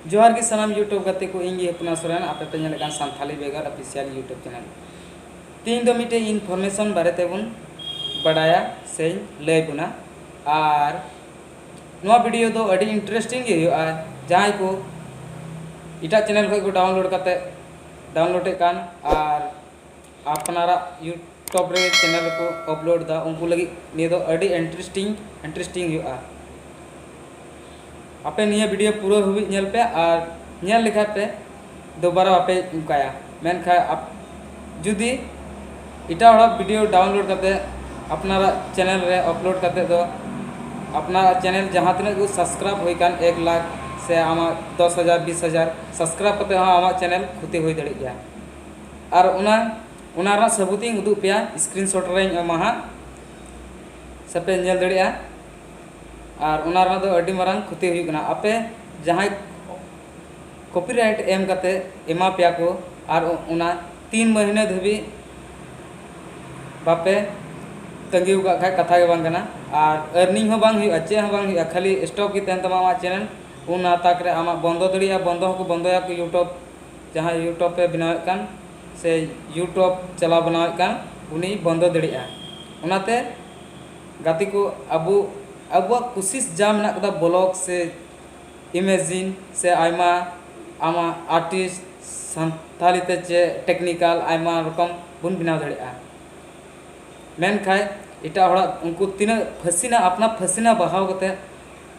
जोहार की सनाम यूट्यूब गते को इंगी अपना सोरेन आपे पे नेलेकान सानथाली बेगर ऑफिशियल यूट्यूब चैनल तीन दो मिटे इनफॉरमेशन बारे तेबुन बड़ाया से लय बुना और नोआ वीडियो दो अड़ी इंटरेस्टिंग गे हुआ जहां को इटा चैनल को डाउनलोड करते डाउनलोड कान और अपनारा यूट्यूब रे चैनल को अपलोड दा उनको लगी ने दो अड़ी इंटरेस्टिंग हुआ आपे निया वीडियो पूरा हुई नेल पे और नेल लिखा पे दोबारा आपे उनकाया मेन खा आप जुदी इटा वाला वीडियो डाउनलोड करते अपना चैनल रे अपलोड करते तो अपना चैनल जहाँ तक को सब्सक्राइब हुई कान 1 लाख से आमा 10,000 20,000 सब्सक्राइब करते हाँ आमा चैनल खुती हुई दड़ी गया और उना सबूती उदू पे स्क्रीनशॉट रे एमा सपे नेल दड़िया और उनारा दो अड़ी मरांग खुती हुई कना आपे जहाँ कॉपीराइट एम करते एमा पे को और उना 3 महीने धबी बापे तंगी खा कथा के बांग कना और अर्निंग हो बांग हुई चे हो बांग हुई खाली स्टॉप की तहन तमा चैनल उन ताक रे आमा बंदो दड़िया बंदो को बंदोया को यूट्यूब जहाँ यूट्यूब पे बनावे कान से यूट्यूब चला बनावे कान उनी बंदो दड़िया उनाते गाती को अब कोशिश जा मेना कदा ब्लॉग से इमेजिन से आयमा आमा आर्टिस्ट संथाली ते चे टेक्निकल आयमा रकम बुन बनाव दड़िया मेन खाय इटा हड़ा उनको तीना फसीना अपना फसीना बहाव कते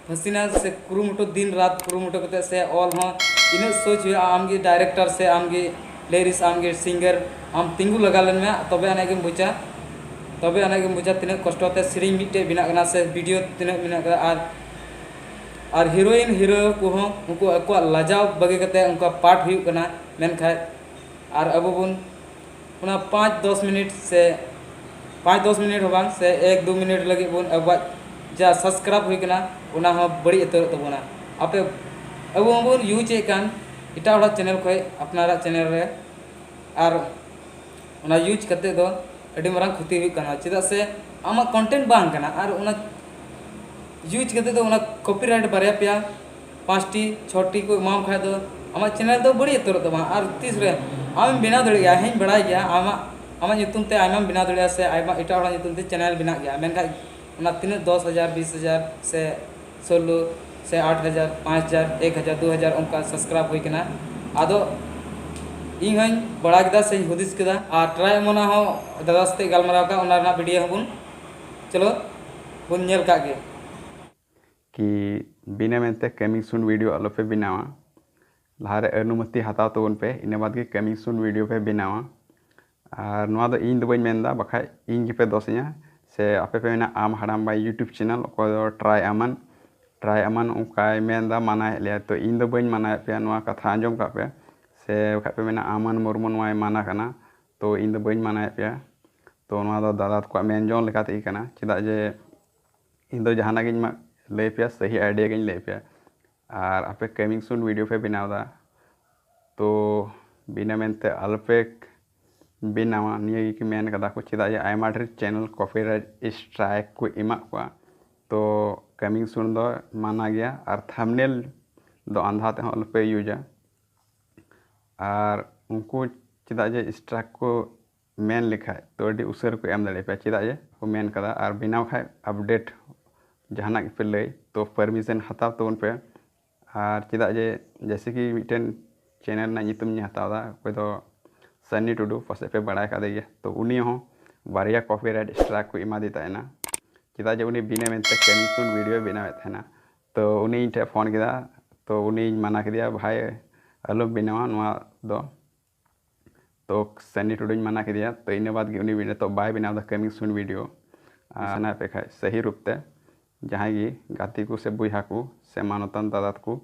फसीना से कुरुमुटो दिन रात कुरुमुटो कते से ऑल हो इन सोच हुआ आमगे डायरेक्टर से आमगे लिरिक्स आमगे सिंगर आम तिंगु लगा लेन में तबे आने के बुझा तबे आने के बुझा तीन कष्टते सेरिंग मिटे बिना कना से वीडियो तीन बिना और हीरोइन हीरो को उनको अको लाजाव बगे कते उनका पार्ट हुई कना मेन खाय और अब बुन उना 5-10 मिनट से 5-10 मिनट हो बांग से 1-2 मिनट लगे बुन अब जा सब्सक्राइब हुई कना उना हो बड़ी उतर तबना आपे अब बुन यूज कान इटा वाला चैनल खोय अपनारा चैनल रे और उना यूज करते दो अड़ी मरांग खुती हुई कना चेदा से आमा कंटेंट बांग कना और उना यूज करते तो उना कॉपीराइट बारे पे 5टी 6टी को माम खाय दो आमा चैनल दो बड़ी उतर तबा और तीस रे आम बिना दड़िया हें बड़ाई गया आमा नितुम ते आयमा बिना दड़िया से आयमा इटा वाला नितुम ते चैनल बिना गया मेनका उना तीन 10,000 20,000 से 16 से 8,000 5,000 1,000 2,000 उनका सब्सक्राइब हुई कना आदो इन हन बड़ा केदा से हुदिस केदा और ट्राई मना हो दादा सते गलमराव का उना ना वीडियो हबुन चलो बुन नेल का गे कि बिना मेनते कमिंग सून वीडियो अलो पे बनावा लहारे अनुमति हताव तबन पे इन बाद के कमिंग सून वीडियो पे बनावा और नोआ दो इन दो बइन मेनदा बखाय इन के पे दोसया से आपे पे मेना आम हड़ाम बाई यूट्यूब चैनल को ट्राई अमन उनका मेनदा माना ले तो इन दो बइन माना पे नोआ कथा आंजम का पे से बखाय पे मेना आमन मुर्मु नोआ माना कना तो इन दो बइन माना पे तो नोआ दो दादा को मेन जोन लेकाते ही कना चिदा जे इन दो जहाना गिन मा ले पे सही आइडिया गिन ले पे और आपे कमिंग सून वीडियो पे बनावदा तो बिना मेनते अलपे बनावा निये की मेन कदा को चिदा जे आयमा ढेर चैनल कॉपीराइट स्ट्राइक को इमा को तो कमिंग सून दो माना गया और थंबनेल दो अंधा ते अलपे यूजा और उनको चिदा जे स्ट्राइक को मेन लिखा तो अड़ी उसर को एम दड़े पे चिदा जे को मेन कदा और बिना खाय अपडेट जहाना पे ले तो परमिशन हताव तबन पे और चिदा जे जैसे कि मिटन चैनल ना नितुम नि हतावदा कोई तो सन्नी टुडू पसे पे बड़ा का दे तो उनी हो बारिया कॉपीराइट स्ट्राइक को इमा देता है ना चिदा जे उनी बिना मेनते कमिंग सून वीडियो बनावे था तो उनी टे फोन किदा तो उनी मना के दिया भाई अलो बनावा नोआ दो तो सन्नी टुडू मना के दिया तो इन बाद उनी वीडियो तो बाय बनावा कमिंग सून वीडियो आना पे खाय सही रूपते जहाँ की गाती को से बुहा को से मानतन दादा को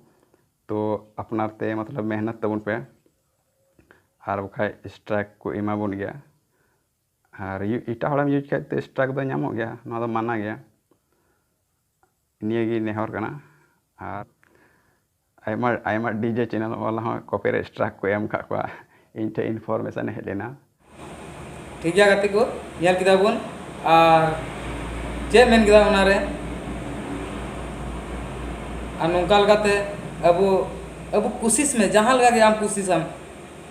तो अपनाते मतलब मेहनत तबन पे और बखाय स्ट्राइक को इमा बन गया और इटा हड़ाम यूज करते स्ट्राइक दो नामो गया ना दो माना गया निये नेहर कना और आयमा डीजे चैनल वाला हो कॉपीराइट स्ट्राइक को एम का इनटे इनफॉरमेशन हे लेना ठीक गया गाती को नेल किदा बुन और जे मेन किदा उना रे नौका अब अब कोशिश में जहाँ लगा के आम कोशिश हम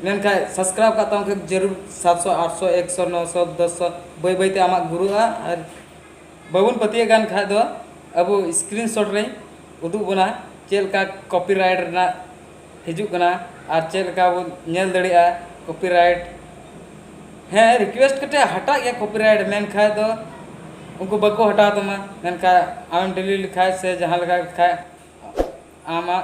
मेनखा सब्सक्राइब करता हूँ जरूर 700 800 100 900 1000 बई बईते आमा गुरुआ और बाबन पतिया गान खा दो अब स्क्रीनशॉट रे उदुग बना चेलका कॉपीराइट रना हिजुग कना और चेलका वो नेल दड़िया कॉपीराइट है रिक्वेस्ट कटे हटा गया कॉपीराइट मेनखा दो उनको बको हटा तमा मेनखा आम डेली लिखा से जहाँ लगा लिखा आमा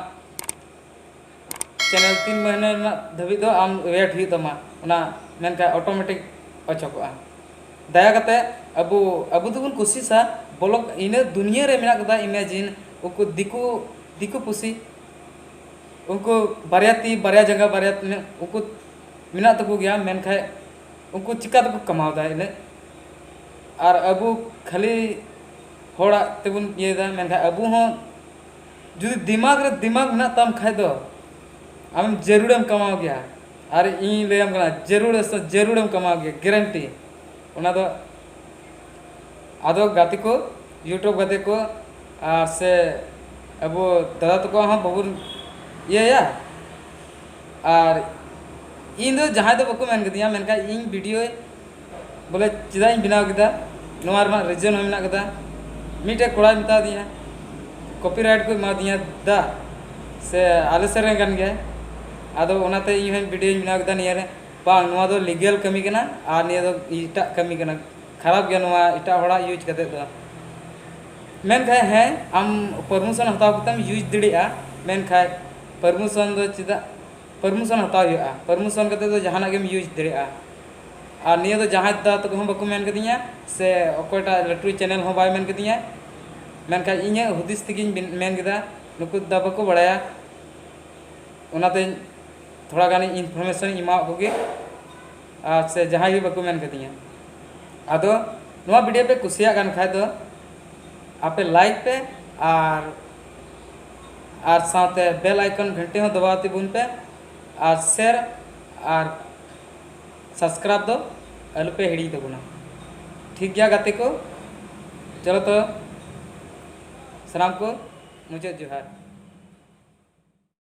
चैनल 3 महीने धाबी दो आम वेट हुई तमा उना मेनखा ऑटोमेटिक अचकोआ दया कते अब दोबन कोशिशा ब्लॉग इन दुनिया रे मेना कदा इमेजिन उनको दिकु पुसी उनको बारिया ती बारिया जगह बारिया उनको मेना तको गया मेनखा उनको चिका तको कमावदा इन और अब खाली होड़ा तेबुन येदा मेनखा अब हो जुदी दिमाग रे दिमाग मेना तम खाय दो आम जरूरम कमाओ गया और इन लेम कना जरूरम कमाओ गया गारंटी उना दो आदो गाते को यूट्यूब गाते को और से अब दादा तको हाँ बाबू ये या और इन दो जहाँ दो बको मेन कदिया मेनका इन वीडियो बोले चिदा इन बनाव किदा नोआर मा रीजन हो मेना कदा मीटे कोड़ा मिता दिया कॉपीराइट को मा दिया दा से आले सरे गन गया आदो ओनाते इन वीडियो बनाव किदा निया रे बांग नोआ दो लीगल कमी कना और निया दो इटा कमी कना खराब गया नोआ इटा होड़ा यूज करते दो मेन खाय है आम परमिशन हताव कतम यूज दड़िया मेन खाय परमिशन दो चिदा परमिशन हताव हुआ परमिशन करते दो जहाना गेम यूज दड़िया और निया दो जहाँ दा तो हम बको मेन कदिया से अकोटा लटू चैनल हो बाय मेन कदिया मेन खाय इnya हुदिस तिगिन मेन कदा नुकु दा बको बड़ाया ओनाते थोड़ा गानी इनफॉर्मेशन इमा होगे और से जहाँ भी बको मेन कदिया आदो नोआ वीडियो पे कुसिया गान खाय दो आपे लाइक पे और साथे बेल आइकन घंटे हो दबाते बुन पे और शेयर और सब्सक्राइब दो अलु पे हिड़ी दबुना ठीक गया गाते को चलो तो सलाम को मुझे जोहार।